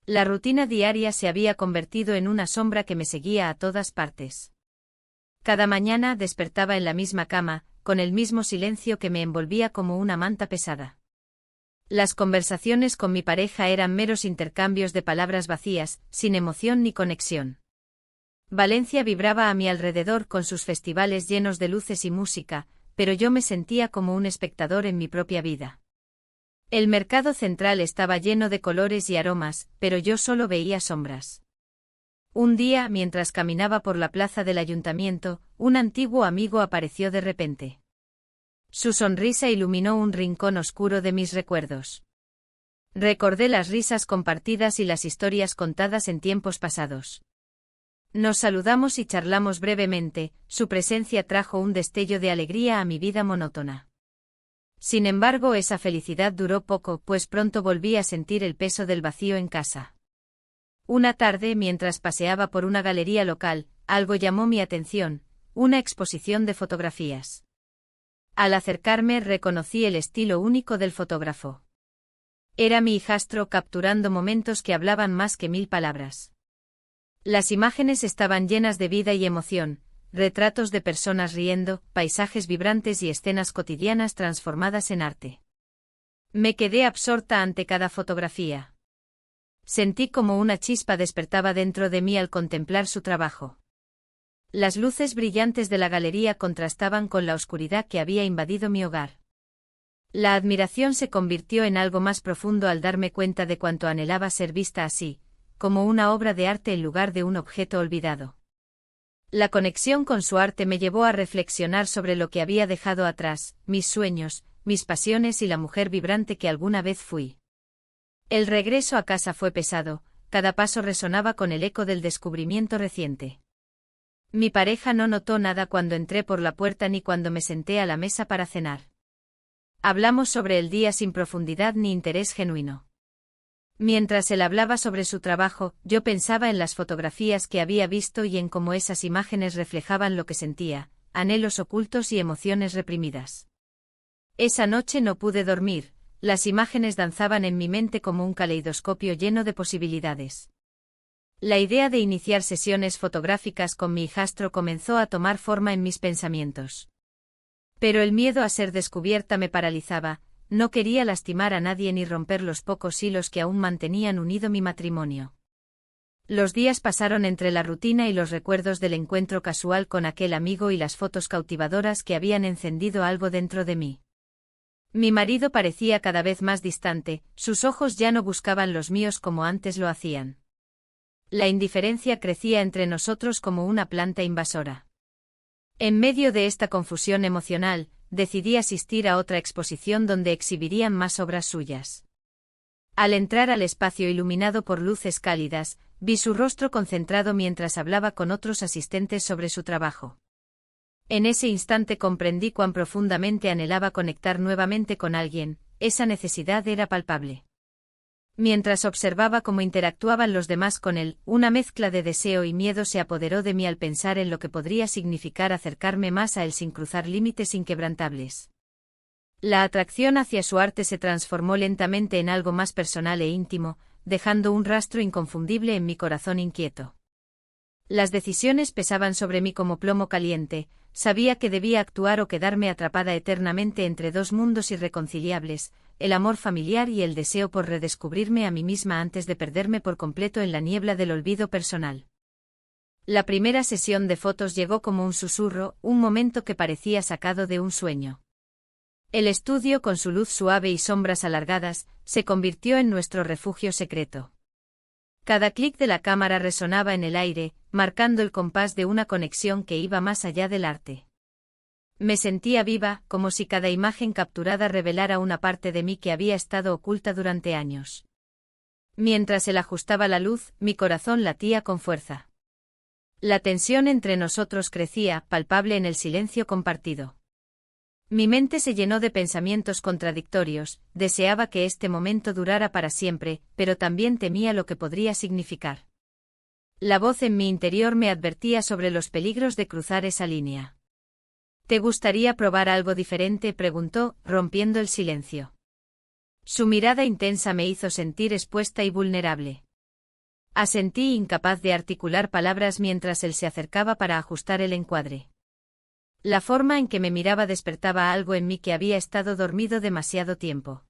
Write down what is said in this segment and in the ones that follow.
La rutina diaria se había convertido en una sombra que me seguía a todas partes. Cada mañana despertaba en la misma cama, con el mismo silencio que me envolvía como una manta pesada. Las conversaciones con mi pareja eran meros intercambios de palabras vacías, sin emoción ni conexión. Valencia vibraba a mi alrededor con sus festivales llenos de luces y música, pero yo me sentía como un espectador en mi propia vida. El mercado central estaba lleno de colores y aromas, pero yo solo veía sombras. Un día, mientras caminaba por la plaza del ayuntamiento, un antiguo amigo apareció de repente. Su sonrisa iluminó un rincón oscuro de mis recuerdos. Recordé las risas compartidas y las historias contadas en tiempos pasados. Nos saludamos y charlamos brevemente, su presencia trajo un destello de alegría a mi vida monótona. Sin embargo, esa felicidad duró poco, pues pronto volví a sentir el peso del vacío en casa. Una tarde, mientras paseaba por una galería local, algo llamó mi atención, una exposición de fotografías. Al acercarme, reconocí el estilo único del fotógrafo. Era mi hijastro capturando momentos que hablaban más que 1000 palabras. Las imágenes estaban llenas de vida y emoción, retratos de personas riendo, paisajes vibrantes y escenas cotidianas transformadas en arte. Me quedé absorta ante cada fotografía. Sentí como una chispa despertaba dentro de mí al contemplar su trabajo. Las luces brillantes de la galería contrastaban con la oscuridad que había invadido mi hogar. La admiración se convirtió en algo más profundo al darme cuenta de cuánto anhelaba ser vista así, como una obra de arte en lugar de un objeto olvidado. La conexión con su arte me llevó a reflexionar sobre lo que había dejado atrás, mis sueños, mis pasiones y la mujer vibrante que alguna vez fui. El regreso a casa fue pesado, cada paso resonaba con el eco del descubrimiento reciente. Mi pareja no notó nada cuando entré por la puerta ni cuando me senté a la mesa para cenar. Hablamos sobre el día sin profundidad ni interés genuino. Mientras él hablaba sobre su trabajo, yo pensaba en las fotografías que había visto y en cómo esas imágenes reflejaban lo que sentía, anhelos ocultos y emociones reprimidas. Esa noche no pude dormir, las imágenes danzaban en mi mente como un caleidoscopio lleno de posibilidades. La idea de iniciar sesiones fotográficas con mi hijastro comenzó a tomar forma en mis pensamientos. Pero el miedo a ser descubierta me paralizaba, no quería lastimar a nadie ni romper los pocos hilos que aún mantenían unido mi matrimonio. Los días pasaron entre la rutina y los recuerdos del encuentro casual con aquel amigo y las fotos cautivadoras que habían encendido algo dentro de mí. Mi marido parecía cada vez más distante, sus ojos ya no buscaban los míos como antes lo hacían. La indiferencia crecía entre nosotros como una planta invasora. En medio de esta confusión emocional, decidí asistir a otra exposición donde exhibirían más obras suyas. Al entrar al espacio iluminado por luces cálidas, vi su rostro concentrado mientras hablaba con otros asistentes sobre su trabajo. En ese instante comprendí cuán profundamente anhelaba conectar nuevamente con alguien, esa necesidad era palpable. Mientras observaba cómo interactuaban los demás con él, una mezcla de deseo y miedo se apoderó de mí al pensar en lo que podría significar acercarme más a él sin cruzar límites inquebrantables. La atracción hacia su arte se transformó lentamente en algo más personal e íntimo, dejando un rastro inconfundible en mi corazón inquieto. Las decisiones pesaban sobre mí como plomo caliente, sabía que debía actuar o quedarme atrapada eternamente entre dos mundos irreconciliables, el amor familiar y el deseo por redescubrirme a mí misma antes de perderme por completo en la niebla del olvido personal. La primera sesión de fotos llegó como un susurro, un momento que parecía sacado de un sueño. El estudio, con su luz suave y sombras alargadas, se convirtió en nuestro refugio secreto. Cada clic de la cámara resonaba en el aire, marcando el compás de una conexión que iba más allá del arte. Me sentía viva, como si cada imagen capturada revelara una parte de mí que había estado oculta durante años. Mientras él ajustaba la luz, mi corazón latía con fuerza. La tensión entre nosotros crecía, palpable en el silencio compartido. Mi mente se llenó de pensamientos contradictorios, deseaba que este momento durara para siempre, pero también temía lo que podría significar. La voz en mi interior me advertía sobre los peligros de cruzar esa línea. ¿Te gustaría probar algo diferente?, preguntó, rompiendo el silencio. Su mirada intensa me hizo sentir expuesta y vulnerable. Asentí, incapaz de articular palabras mientras él se acercaba para ajustar el encuadre. La forma en que me miraba despertaba algo en mí que había estado dormido demasiado tiempo.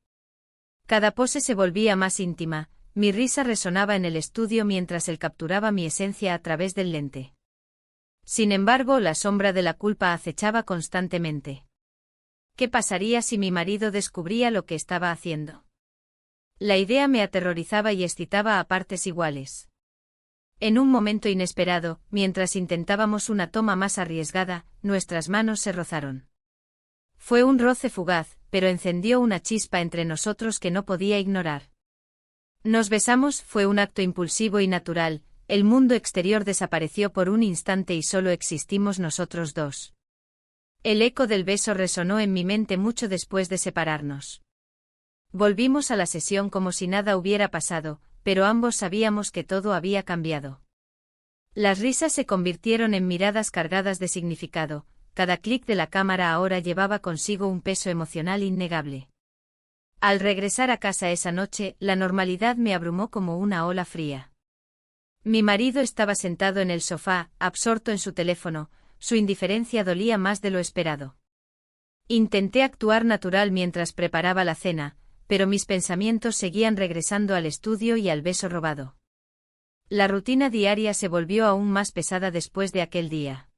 Cada pose se volvía más íntima, mi risa resonaba en el estudio mientras él capturaba mi esencia a través del lente. Sin embargo, la sombra de la culpa acechaba constantemente. ¿Qué pasaría si mi marido descubría lo que estaba haciendo? La idea me aterrorizaba y excitaba a partes iguales. En un momento inesperado, mientras intentábamos una toma más arriesgada, nuestras manos se rozaron. Fue un roce fugaz, pero encendió una chispa entre nosotros que no podía ignorar. Nos besamos, fue un acto impulsivo y natural, el mundo exterior desapareció por un instante y solo existimos nosotros dos. El eco del beso resonó en mi mente mucho después de separarnos. Volvimos a la sesión como si nada hubiera pasado, pero ambos sabíamos que todo había cambiado. Las risas se convirtieron en miradas cargadas de significado, cada clic de la cámara ahora llevaba consigo un peso emocional innegable. Al regresar a casa esa noche, la normalidad me abrumó como una ola fría. Mi marido estaba sentado en el sofá, absorto en su teléfono, su indiferencia dolía más de lo esperado. Intenté actuar natural mientras preparaba la cena, pero mis pensamientos seguían regresando al estudio y al beso robado. La rutina diaria se volvió aún más pesada después de aquel día.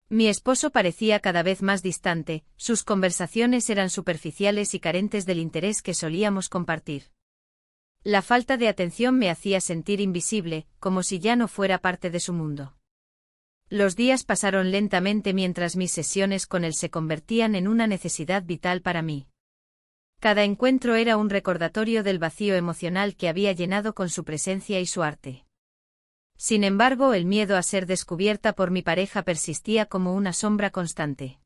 Mi esposo parecía cada vez más distante, sus conversaciones eran superficiales y carentes del interés que solíamos compartir. La falta de atención me hacía sentir invisible, como si ya no fuera parte de su mundo. Los días pasaron lentamente mientras mis sesiones con él se convertían en una necesidad vital para mí. Cada encuentro era un recordatorio del vacío emocional que había llenado con su presencia y su arte. Sin embargo, el miedo a ser descubierta por mi pareja persistía como una sombra constante.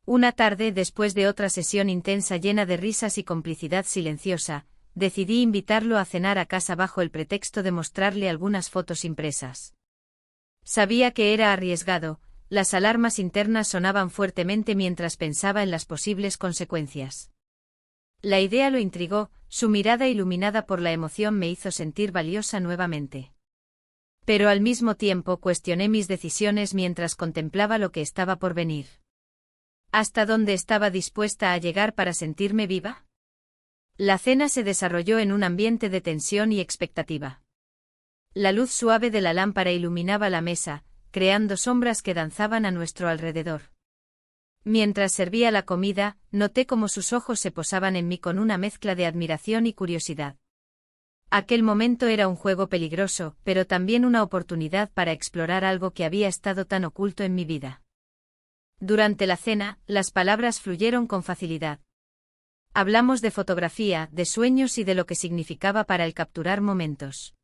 Una tarde, después de otra sesión intensa llena de risas y complicidad silenciosa, decidí invitarlo a cenar a casa bajo el pretexto de mostrarle algunas fotos impresas. Sabía que era arriesgado, las alarmas internas sonaban fuertemente mientras pensaba en las posibles consecuencias. La idea lo intrigó, su mirada iluminada por la emoción me hizo sentir valiosa nuevamente. Pero al mismo tiempo cuestioné mis decisiones mientras contemplaba lo que estaba por venir. ¿Hasta dónde estaba dispuesta a llegar para sentirme viva? La cena se desarrolló en un ambiente de tensión y expectativa. La luz suave de la lámpara iluminaba la mesa, creando sombras que danzaban a nuestro alrededor. Mientras servía la comida, noté cómo sus ojos se posaban en mí con una mezcla de admiración y curiosidad. Aquel momento era un juego peligroso, pero también una oportunidad para explorar algo que había estado tan oculto en mi vida. Durante la cena, las palabras fluyeron con facilidad. Hablamos de fotografía, de sueños y de lo que significaba para él capturar momentos.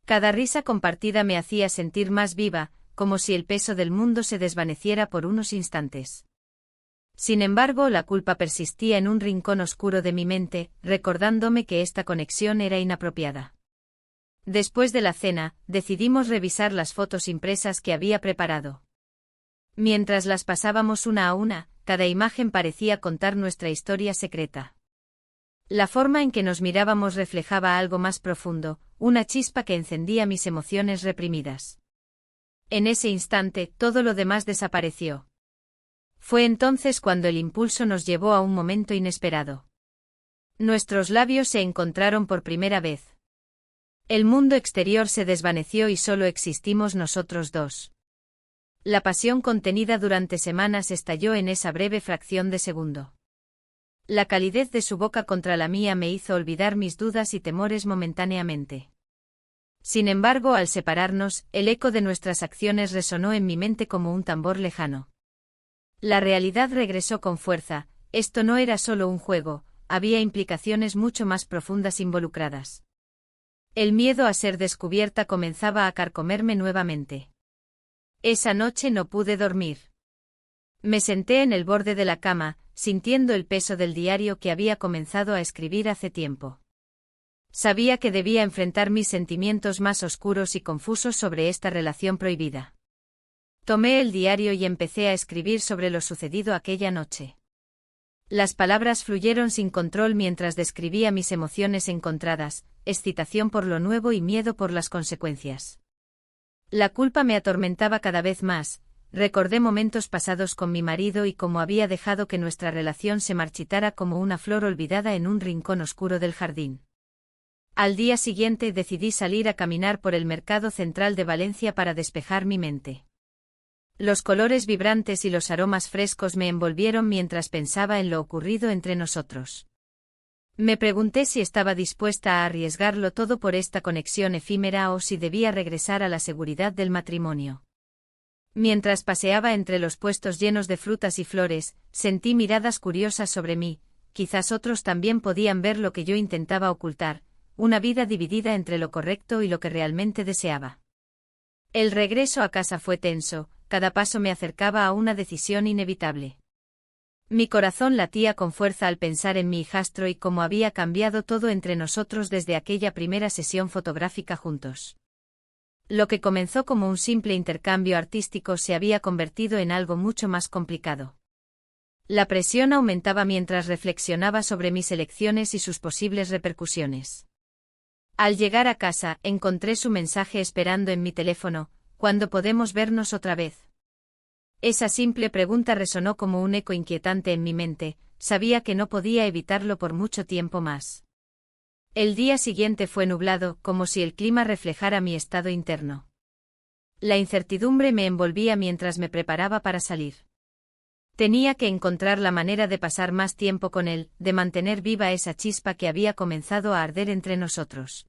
Cada risa compartida me hacía sentir más viva, como si el peso del mundo se desvaneciera por unos instantes. Sin embargo, la culpa persistía en un rincón oscuro de mi mente, recordándome que esta conexión era inapropiada. Después de la cena, decidimos revisar las fotos impresas que había preparado. Mientras las pasábamos una a una, cada imagen parecía contar nuestra historia secreta. La forma en que nos mirábamos reflejaba algo más profundo, una chispa que encendía mis emociones reprimidas. En ese instante, todo lo demás desapareció. Fue entonces cuando el impulso nos llevó a un momento inesperado. Nuestros labios se encontraron por primera vez. El mundo exterior se desvaneció y solo existimos nosotros dos. La pasión contenida durante semanas estalló en esa breve fracción de segundo. La calidez de su boca contra la mía me hizo olvidar mis dudas y temores momentáneamente. Sin embargo, al separarnos, el eco de nuestras acciones resonó en mi mente como un tambor lejano. La realidad regresó con fuerza, esto no era solo un juego, había implicaciones mucho más profundas involucradas. El miedo a ser descubierta comenzaba a carcomerme nuevamente. Esa noche no pude dormir. Me senté en el borde de la cama, sintiendo el peso del diario que había comenzado a escribir hace tiempo. Sabía que debía enfrentar mis sentimientos más oscuros y confusos sobre esta relación prohibida. Tomé el diario y empecé a escribir sobre lo sucedido aquella noche. Las palabras fluyeron sin control mientras describía mis emociones encontradas, excitación por lo nuevo y miedo por las consecuencias. La culpa me atormentaba cada vez más. Recordé momentos pasados con mi marido y cómo había dejado que nuestra relación se marchitara como una flor olvidada en un rincón oscuro del jardín. Al día siguiente decidí salir a caminar por el mercado central de Valencia para despejar mi mente. Los colores vibrantes y los aromas frescos me envolvieron mientras pensaba en lo ocurrido entre nosotros. Me pregunté si estaba dispuesta a arriesgarlo todo por esta conexión efímera o si debía regresar a la seguridad del matrimonio. Mientras paseaba entre los puestos llenos de frutas y flores, sentí miradas curiosas sobre mí. Quizás otros también podían ver lo que yo intentaba ocultar, una vida dividida entre lo correcto y lo que realmente deseaba. El regreso a casa fue tenso, cada paso me acercaba a una decisión inevitable. Mi corazón latía con fuerza al pensar en mi hijastro y cómo había cambiado todo entre nosotros desde aquella primera sesión fotográfica juntos. Lo que comenzó como un simple intercambio artístico se había convertido en algo mucho más complicado. La presión aumentaba mientras reflexionaba sobre mis elecciones y sus posibles repercusiones. Al llegar a casa, encontré su mensaje esperando en mi teléfono: ¿cuándo podemos vernos otra vez? Esa simple pregunta resonó como un eco inquietante en mi mente. Sabía que no podía evitarlo por mucho tiempo más. El día siguiente fue nublado, como si el clima reflejara mi estado interno. La incertidumbre me envolvía mientras me preparaba para salir. Tenía que encontrar la manera de pasar más tiempo con él, de mantener viva esa chispa que había comenzado a arder entre nosotros.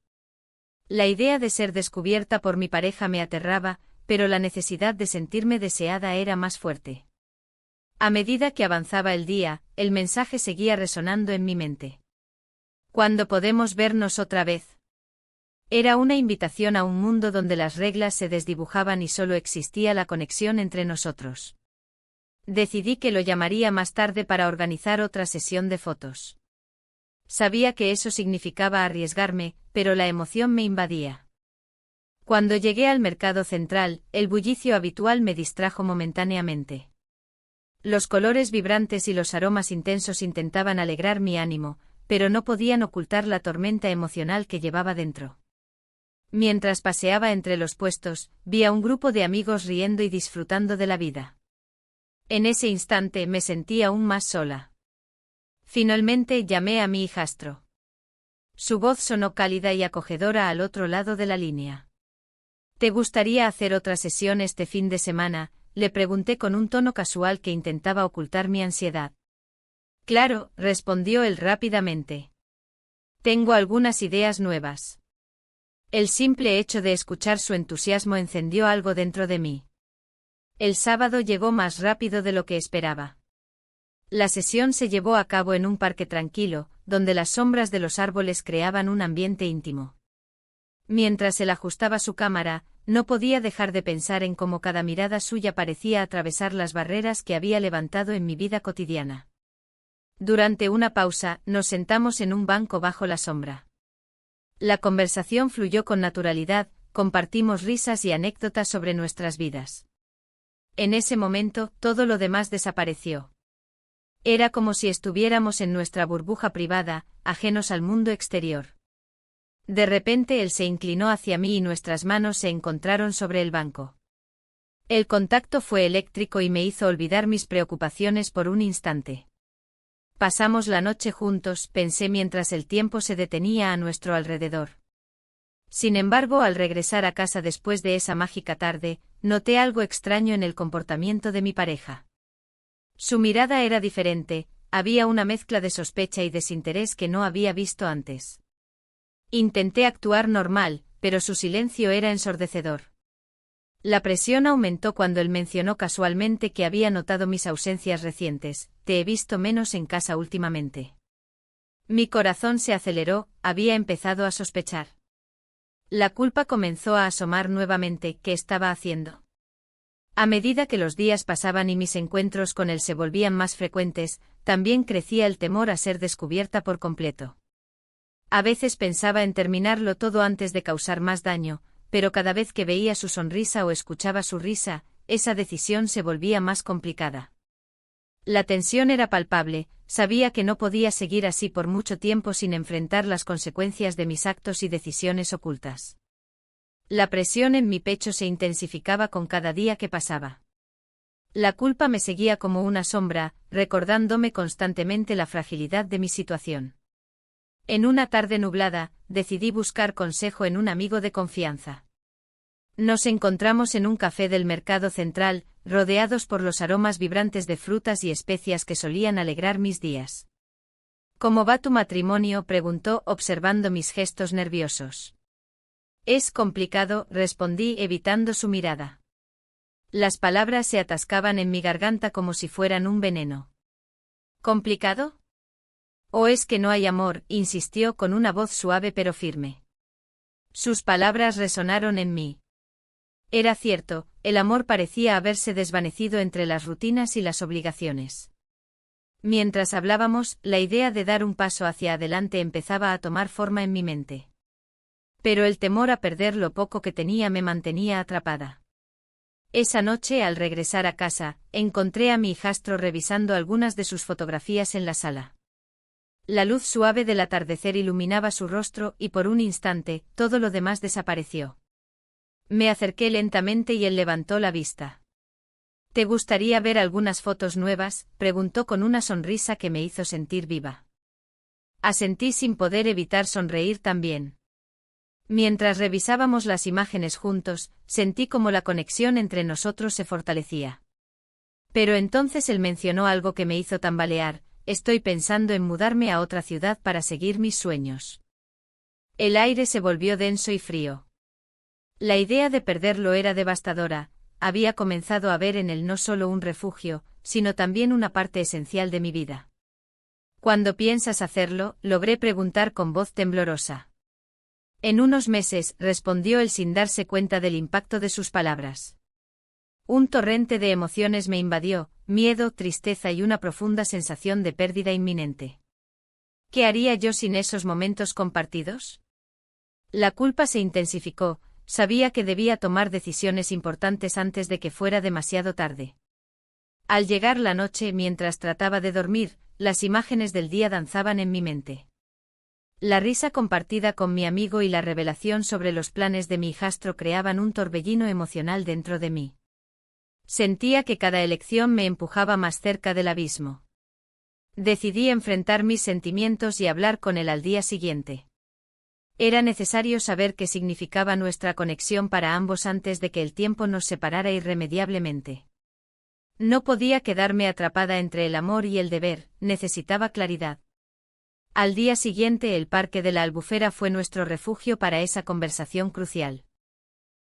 La idea de ser descubierta por mi pareja me aterraba, pero la necesidad de sentirme deseada era más fuerte. A medida que avanzaba el día, el mensaje seguía resonando en mi mente. ¿Cuándo podemos vernos otra vez? Era una invitación a un mundo donde las reglas se desdibujaban y solo existía la conexión entre nosotros. Decidí que lo llamaría más tarde para organizar otra sesión de fotos. Sabía que eso significaba arriesgarme, pero la emoción me invadía. Cuando llegué al mercado central, el bullicio habitual me distrajo momentáneamente. Los colores vibrantes y los aromas intensos intentaban alegrar mi ánimo, pero no podían ocultar la tormenta emocional que llevaba dentro. Mientras paseaba entre los puestos, vi a un grupo de amigos riendo y disfrutando de la vida. En ese instante me sentí aún más sola. Finalmente llamé a mi hijastro. Su voz sonó cálida y acogedora al otro lado de la línea. ¿Te gustaría hacer otra sesión este fin de semana?, le pregunté con un tono casual que intentaba ocultar mi ansiedad. Claro, respondió él rápidamente. Tengo algunas ideas nuevas. El simple hecho de escuchar su entusiasmo encendió algo dentro de mí. El sábado llegó más rápido de lo que esperaba. La sesión se llevó a cabo en un parque tranquilo, donde las sombras de los árboles creaban un ambiente íntimo. Mientras él ajustaba su cámara, no podía dejar de pensar en cómo cada mirada suya parecía atravesar las barreras que había levantado en mi vida cotidiana. Durante una pausa, nos sentamos en un banco bajo la sombra. La conversación fluyó con naturalidad, compartimos risas y anécdotas sobre nuestras vidas. En ese momento, todo lo demás desapareció. Era como si estuviéramos en nuestra burbuja privada, ajenos al mundo exterior. De repente él se inclinó hacia mí y nuestras manos se encontraron sobre el banco. El contacto fue eléctrico y me hizo olvidar mis preocupaciones por un instante. Pasamos la noche juntos, pensé mientras el tiempo se detenía a nuestro alrededor. Sin embargo, al regresar a casa después de esa mágica tarde, noté algo extraño en el comportamiento de mi pareja. Su mirada era diferente, había una mezcla de sospecha y desinterés que no había visto antes. Intenté actuar normal, pero su silencio era ensordecedor. La presión aumentó cuando él mencionó casualmente que había notado mis ausencias recientes. Te he visto menos en casa últimamente. Mi corazón se aceleró, había empezado a sospechar. La culpa comenzó a asomar nuevamente. ¿Qué estaba haciendo? A medida que los días pasaban y mis encuentros con él se volvían más frecuentes, también crecía el temor a ser descubierta por completo. A veces pensaba en terminarlo todo antes de causar más daño, pero cada vez que veía su sonrisa o escuchaba su risa, esa decisión se volvía más complicada. La tensión era palpable, sabía que no podía seguir así por mucho tiempo sin enfrentar las consecuencias de mis actos y decisiones ocultas. La presión en mi pecho se intensificaba con cada día que pasaba. La culpa me seguía como una sombra, recordándome constantemente la fragilidad de mi situación. En una tarde nublada, decidí buscar consejo en un amigo de confianza. Nos encontramos en un café del mercado central, rodeados por los aromas vibrantes de frutas y especias que solían alegrar mis días. ¿Cómo va tu matrimonio?, preguntó, observando mis gestos nerviosos. Es complicado, respondí, evitando su mirada. Las palabras se atascaban en mi garganta como si fueran un veneno. ¿Complicado? ¿O es que no hay amor?, insistió con una voz suave pero firme. Sus palabras resonaron en mí. Era cierto, el amor parecía haberse desvanecido entre las rutinas y las obligaciones. Mientras hablábamos, la idea de dar un paso hacia adelante empezaba a tomar forma en mi mente. Pero el temor a perder lo poco que tenía me mantenía atrapada. Esa noche, al regresar a casa, encontré a mi hijastro revisando algunas de sus fotografías en la sala. La luz suave del atardecer iluminaba su rostro y por un instante, todo lo demás desapareció. Me acerqué lentamente y él levantó la vista. ¿Te gustaría ver algunas fotos nuevas?, preguntó con una sonrisa que me hizo sentir viva. Asentí sin poder evitar sonreír también. Mientras revisábamos las imágenes juntos, sentí como la conexión entre nosotros se fortalecía. Pero entonces él mencionó algo que me hizo tambalear: estoy pensando en mudarme a otra ciudad para seguir mis sueños. El aire se volvió denso y frío. La idea de perderlo era devastadora. Había comenzado a ver en él no solo un refugio, sino también una parte esencial de mi vida. ¿Cuándo piensas hacerlo?, logré preguntar con voz temblorosa. En unos meses, respondió él sin darse cuenta del impacto de sus palabras. Un torrente de emociones me invadió: miedo, tristeza y una profunda sensación de pérdida inminente. ¿Qué haría yo sin esos momentos compartidos? La culpa se intensificó. Sabía que debía tomar decisiones importantes antes de que fuera demasiado tarde. Al llegar la noche, mientras trataba de dormir, las imágenes del día danzaban en mi mente. La risa compartida con mi amigo y la revelación sobre los planes de mi hijastro creaban un torbellino emocional dentro de mí. Sentía que cada elección me empujaba más cerca del abismo. Decidí enfrentar mis sentimientos y hablar con él al día siguiente. Era necesario saber qué significaba nuestra conexión para ambos antes de que el tiempo nos separara irremediablemente. No podía quedarme atrapada entre el amor y el deber, necesitaba claridad. Al día siguiente, el Parque de la Albufera fue nuestro refugio para esa conversación crucial.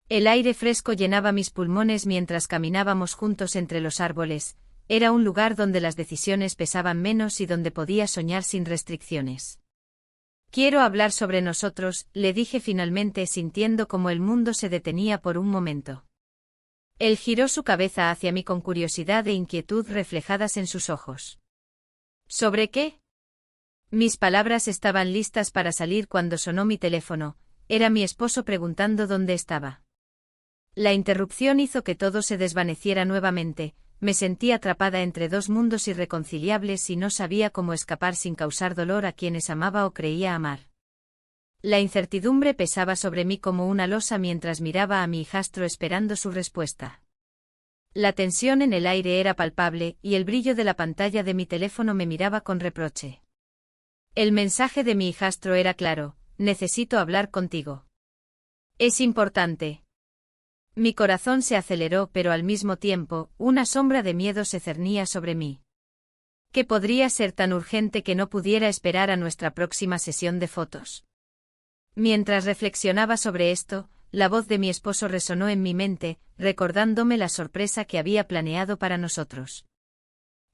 El aire fresco llenaba mis pulmones mientras caminábamos juntos entre los árboles. Era un lugar donde las decisiones pesaban menos y donde podía soñar sin restricciones. Quiero hablar sobre nosotros, le dije finalmente, sintiendo como el mundo se detenía por un momento. Él giró su cabeza hacia mí con curiosidad e inquietud reflejadas en sus ojos. ¿Sobre qué? Mis palabras estaban listas para salir cuando sonó mi teléfono. Era mi esposo preguntando dónde estaba. La interrupción hizo que todo se desvaneciera nuevamente. Me sentí atrapada entre dos mundos irreconciliables y no sabía cómo escapar sin causar dolor a quienes amaba o creía amar. La incertidumbre pesaba sobre mí como una losa mientras miraba a mi hijastro esperando su respuesta. La tensión en el aire era palpable y el brillo de la pantalla de mi teléfono me miraba con reproche. El mensaje de mi hijastro era claro: necesito hablar contigo. Es importante. Mi corazón se aceleró, pero al mismo tiempo, una sombra de miedo se cernía sobre mí. ¿Qué podría ser tan urgente que no pudiera esperar a nuestra próxima sesión de fotos? Mientras reflexionaba sobre esto, la voz de mi esposo resonó en mi mente, recordándome la sorpresa que había planeado para nosotros.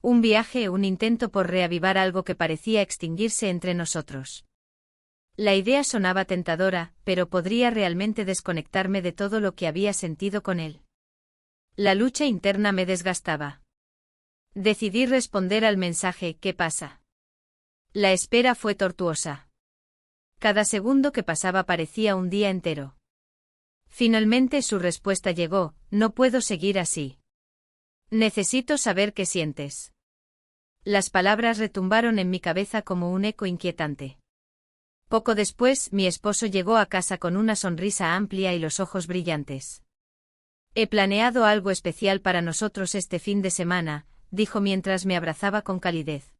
Un viaje, un intento por reavivar algo que parecía extinguirse entre nosotros. La idea sonaba tentadora, pero ¿podría realmente desconectarme de todo lo que había sentido con él? La lucha interna me desgastaba. Decidí responder al mensaje: ¿qué pasa? La espera fue tortuosa. Cada segundo que pasaba parecía un día entero. Finalmente su respuesta llegó: no puedo seguir así. Necesito saber qué sientes. Las palabras retumbaron en mi cabeza como un eco inquietante. Poco después, mi esposo llegó a casa con una sonrisa amplia y los ojos brillantes. He planeado algo especial para nosotros este fin de semana, dijo mientras me abrazaba con calidez.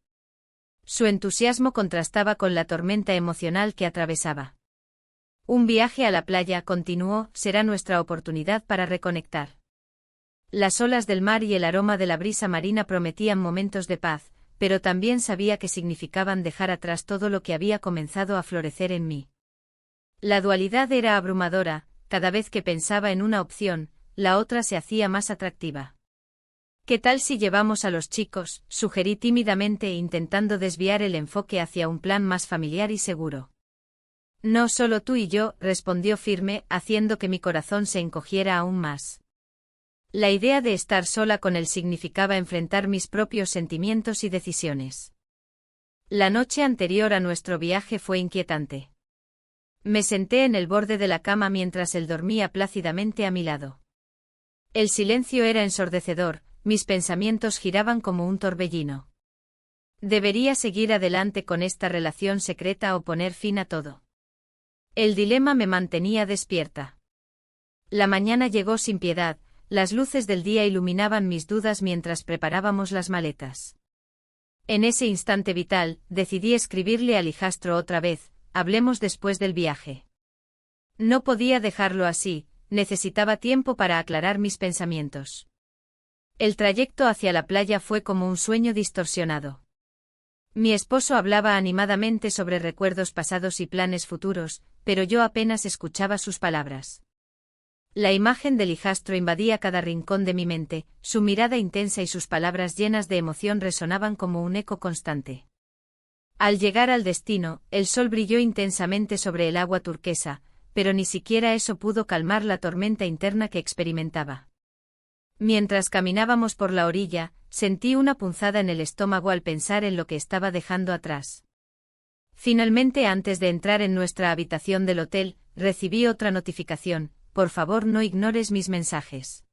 Su entusiasmo contrastaba con la tormenta emocional que atravesaba. Un viaje a la playa, continuó, será nuestra oportunidad para reconectar. Las olas del mar y el aroma de la brisa marina prometían momentos de paz, pero también sabía que significaban dejar atrás todo lo que había comenzado a florecer en mí. La dualidad era abrumadora, cada vez que pensaba en una opción, la otra se hacía más atractiva. ¿Qué tal si llevamos a los chicos?, sugerí tímidamente intentando desviar el enfoque hacia un plan más familiar y seguro. No solo tú y yo, respondió firme, haciendo que mi corazón se encogiera aún más. La idea de estar sola con él significaba enfrentar mis propios sentimientos y decisiones. La noche anterior a nuestro viaje fue inquietante. Me senté en el borde de la cama mientras él dormía plácidamente a mi lado. El silencio era ensordecedor, mis pensamientos giraban como un torbellino. ¿Debería seguir adelante con esta relación secreta o poner fin a todo? El dilema me mantenía despierta. La mañana llegó sin piedad. Las luces del día iluminaban mis dudas mientras preparábamos las maletas. En ese instante vital, decidí escribirle al hijastro otra vez, hablemos después del viaje. No podía dejarlo así, necesitaba tiempo para aclarar mis pensamientos. El trayecto hacia la playa fue como un sueño distorsionado. Mi esposo hablaba animadamente sobre recuerdos pasados y planes futuros, pero yo apenas escuchaba sus palabras. La imagen del hijastro invadía cada rincón de mi mente, su mirada intensa y sus palabras llenas de emoción resonaban como un eco constante. Al llegar al destino, el sol brilló intensamente sobre el agua turquesa, pero ni siquiera eso pudo calmar la tormenta interna que experimentaba. Mientras caminábamos por la orilla, sentí una punzada en el estómago al pensar en lo que estaba dejando atrás. Finalmente, antes de entrar en nuestra habitación del hotel, recibí otra notificación: por favor no ignores mis mensajes.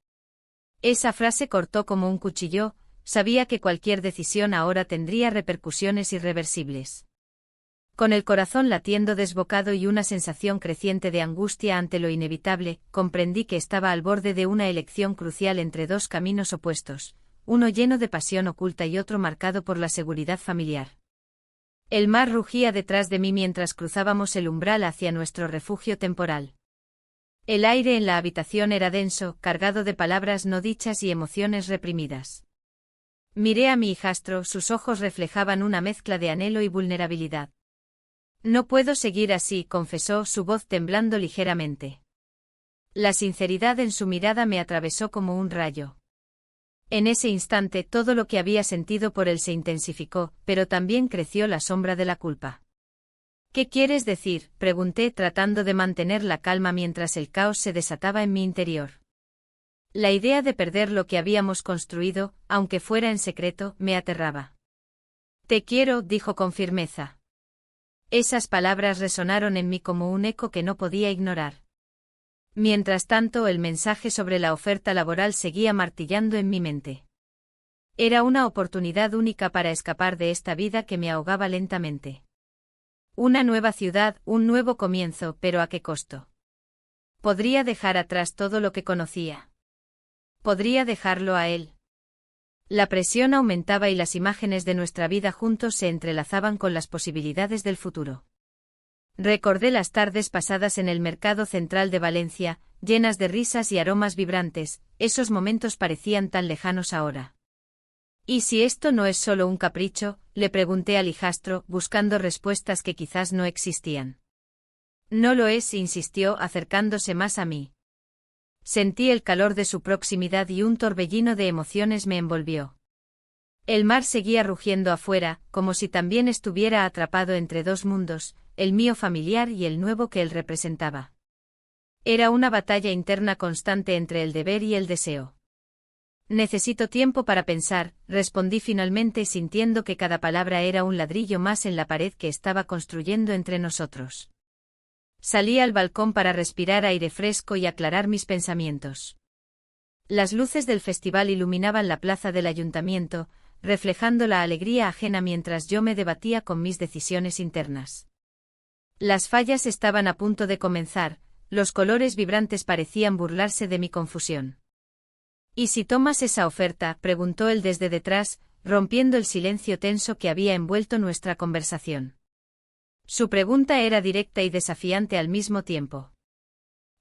Esa frase cortó como un cuchillo, sabía que cualquier decisión ahora tendría repercusiones irreversibles. Con el corazón latiendo desbocado y una sensación creciente de angustia ante lo inevitable, comprendí que estaba al borde de una elección crucial entre dos caminos opuestos, uno lleno de pasión oculta y otro marcado por la seguridad familiar. El mar rugía detrás de mí mientras cruzábamos el umbral hacia nuestro refugio temporal. El aire en la habitación era denso, cargado de palabras no dichas y emociones reprimidas. Miré a mi hijastro, sus ojos reflejaban una mezcla de anhelo y vulnerabilidad. No puedo seguir así, confesó, su voz temblando ligeramente. La sinceridad en su mirada me atravesó como un rayo. En ese instante todo lo que había sentido por él se intensificó, pero también creció la sombra de la culpa. ¿Qué quieres decir?, pregunté tratando de mantener la calma mientras el caos se desataba en mi interior. La idea de perder lo que habíamos construido, aunque fuera en secreto, me aterraba. Te quiero, dijo con firmeza. Esas palabras resonaron en mí como un eco que no podía ignorar. Mientras tanto, el mensaje sobre la oferta laboral seguía martillando en mi mente. Era una oportunidad única para escapar de esta vida que me ahogaba lentamente. Una nueva ciudad, un nuevo comienzo, pero ¿a qué costo? Podría dejar atrás todo lo que conocía. Podría dejarlo a él. La presión aumentaba y las imágenes de nuestra vida juntos se entrelazaban con las posibilidades del futuro. Recordé las tardes pasadas en el mercado central de Valencia, llenas de risas y aromas vibrantes, esos momentos parecían tan lejanos ahora. ¿Y si esto no es solo un capricho?, le pregunté al hijastro, buscando respuestas que quizás no existían. No lo es, insistió, acercándose más a mí. Sentí el calor de su proximidad y un torbellino de emociones me envolvió. El mar seguía rugiendo afuera, como si también estuviera atrapado entre dos mundos, el mío familiar y el nuevo que él representaba. Era una batalla interna constante entre el deber y el deseo. Necesito tiempo para pensar, respondí finalmente sintiendo que cada palabra era un ladrillo más en la pared que estaba construyendo entre nosotros. Salí al balcón para respirar aire fresco y aclarar mis pensamientos. Las luces del festival iluminaban la plaza del ayuntamiento, reflejando la alegría ajena mientras yo me debatía con mis decisiones internas. Las fallas estaban a punto de comenzar, los colores vibrantes parecían burlarse de mi confusión. ¿Y si tomas esa oferta?, preguntó él desde detrás, rompiendo el silencio tenso que había envuelto nuestra conversación. Su pregunta era directa y desafiante al mismo tiempo.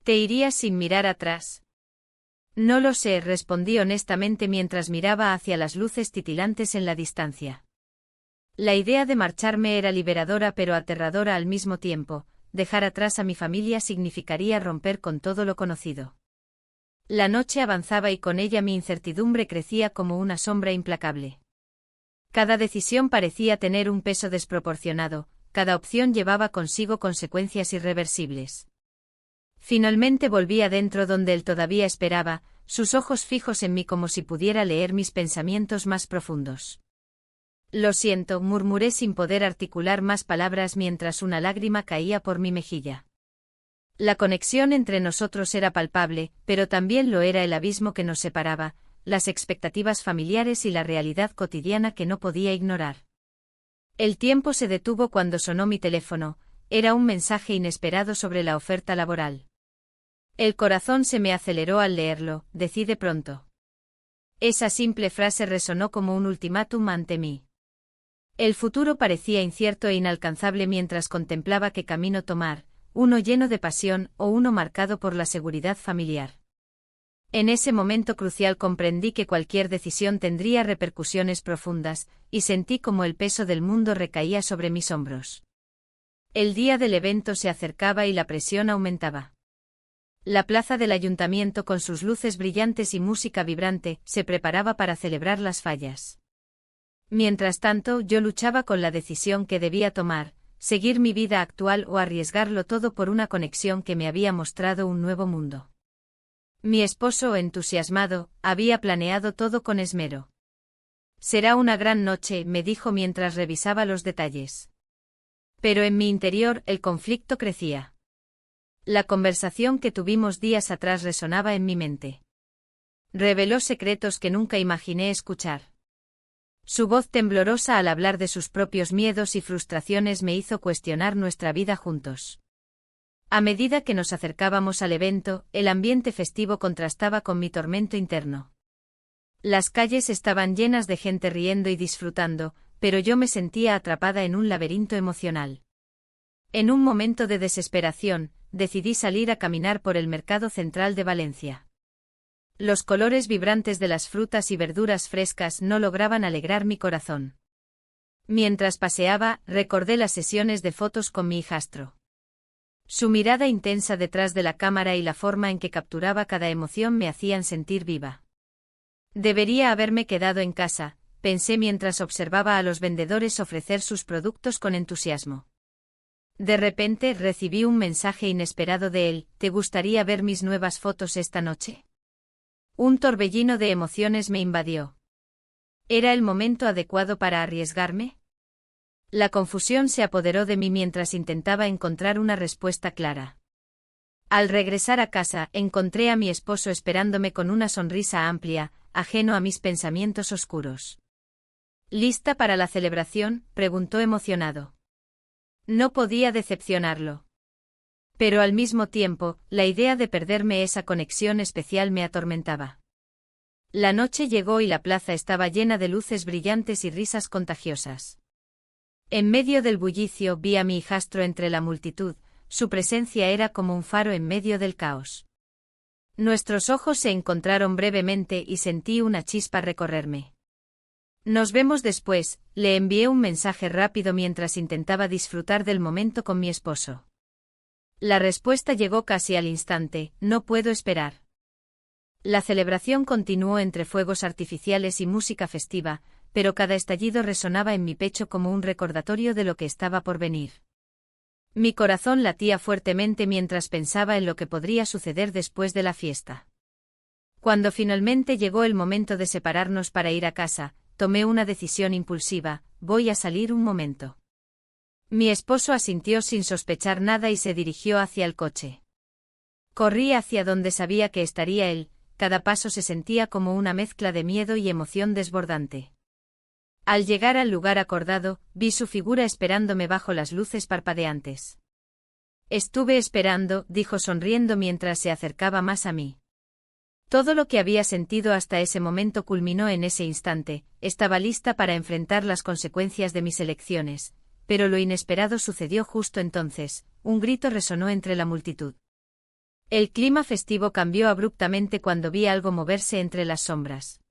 ¿Te irías sin mirar atrás? No lo sé, respondí honestamente mientras miraba hacia las luces titilantes en la distancia. La idea de marcharme era liberadora pero aterradora al mismo tiempo. Dejar atrás a mi familia significaría romper con todo lo conocido. La noche avanzaba y con ella mi incertidumbre crecía como una sombra implacable. Cada decisión parecía tener un peso desproporcionado, cada opción llevaba consigo consecuencias irreversibles. Finalmente volví adentro donde él todavía esperaba, sus ojos fijos en mí como si pudiera leer mis pensamientos más profundos. Lo siento, murmuré sin poder articular más palabras mientras una lágrima caía por mi mejilla. La conexión entre nosotros era palpable, pero también lo era el abismo que nos separaba, las expectativas familiares y la realidad cotidiana que no podía ignorar. El tiempo se detuvo cuando sonó mi teléfono, era un mensaje inesperado sobre la oferta laboral. El corazón se me aceleró al leerlo, decide pronto. Esa simple frase resonó como un ultimátum ante mí. El futuro parecía incierto e inalcanzable mientras contemplaba qué camino tomar, uno lleno de pasión o uno marcado por la seguridad familiar. En ese momento crucial comprendí que cualquier decisión tendría repercusiones profundas, y sentí como el peso del mundo recaía sobre mis hombros. El día del evento se acercaba y la presión aumentaba. La plaza del ayuntamiento con sus luces brillantes y música vibrante se preparaba para celebrar las fallas. Mientras tanto, yo luchaba con la decisión que debía tomar, seguir mi vida actual o arriesgarlo todo por una conexión que me había mostrado un nuevo mundo. Mi esposo, entusiasmado, había planeado todo con esmero. Será una gran noche, me dijo mientras revisaba los detalles. Pero en mi interior el conflicto crecía. La conversación que tuvimos días atrás resonaba en mi mente. Reveló secretos que nunca imaginé escuchar. Su voz temblorosa al hablar de sus propios miedos y frustraciones me hizo cuestionar nuestra vida juntos. A medida que nos acercábamos al evento, el ambiente festivo contrastaba con mi tormento interno. Las calles estaban llenas de gente riendo y disfrutando, pero yo me sentía atrapada en un laberinto emocional. En un momento de desesperación, decidí salir a caminar por el mercado central de Valencia. Los colores vibrantes de las frutas y verduras frescas no lograban alegrar mi corazón. Mientras paseaba, recordé las sesiones de fotos con mi hijastro. Su mirada intensa detrás de la cámara y la forma en que capturaba cada emoción me hacían sentir viva. Debería haberme quedado en casa, pensé mientras observaba a los vendedores ofrecer sus productos con entusiasmo. De repente recibí un mensaje inesperado de él: ¿te gustaría ver mis nuevas fotos esta noche? Un torbellino de emociones me invadió. ¿Era el momento adecuado para arriesgarme? La confusión se apoderó de mí mientras intentaba encontrar una respuesta clara. Al regresar a casa, encontré a mi esposo esperándome con una sonrisa amplia, ajeno a mis pensamientos oscuros. ¿Lista para la celebración?, preguntó emocionado. No podía decepcionarlo. Pero al mismo tiempo, la idea de perderme esa conexión especial me atormentaba. La noche llegó y la plaza estaba llena de luces brillantes y risas contagiosas. En medio del bullicio vi a mi hijastro entre la multitud, su presencia era como un faro en medio del caos. Nuestros ojos se encontraron brevemente y sentí una chispa recorrerme. Nos vemos después, le envié un mensaje rápido mientras intentaba disfrutar del momento con mi esposo. La respuesta llegó casi al instante: no puedo esperar. La celebración continuó entre fuegos artificiales y música festiva, pero cada estallido resonaba en mi pecho como un recordatorio de lo que estaba por venir. Mi corazón latía fuertemente mientras pensaba en lo que podría suceder después de la fiesta. Cuando finalmente llegó el momento de separarnos para ir a casa, tomé una decisión impulsiva: voy a salir un momento. Mi esposo asintió sin sospechar nada y se dirigió hacia el coche. Corrí hacia donde sabía que estaría él, cada paso se sentía como una mezcla de miedo y emoción desbordante. Al llegar al lugar acordado, vi su figura esperándome bajo las luces parpadeantes. Estuve esperando, dijo sonriendo mientras se acercaba más a mí. Todo lo que había sentido hasta ese momento culminó en ese instante, estaba lista para enfrentar las consecuencias de mis elecciones, pero lo inesperado sucedió justo entonces, un grito resonó entre la multitud. El clima festivo cambió abruptamente cuando vi algo moverse entre las sombras.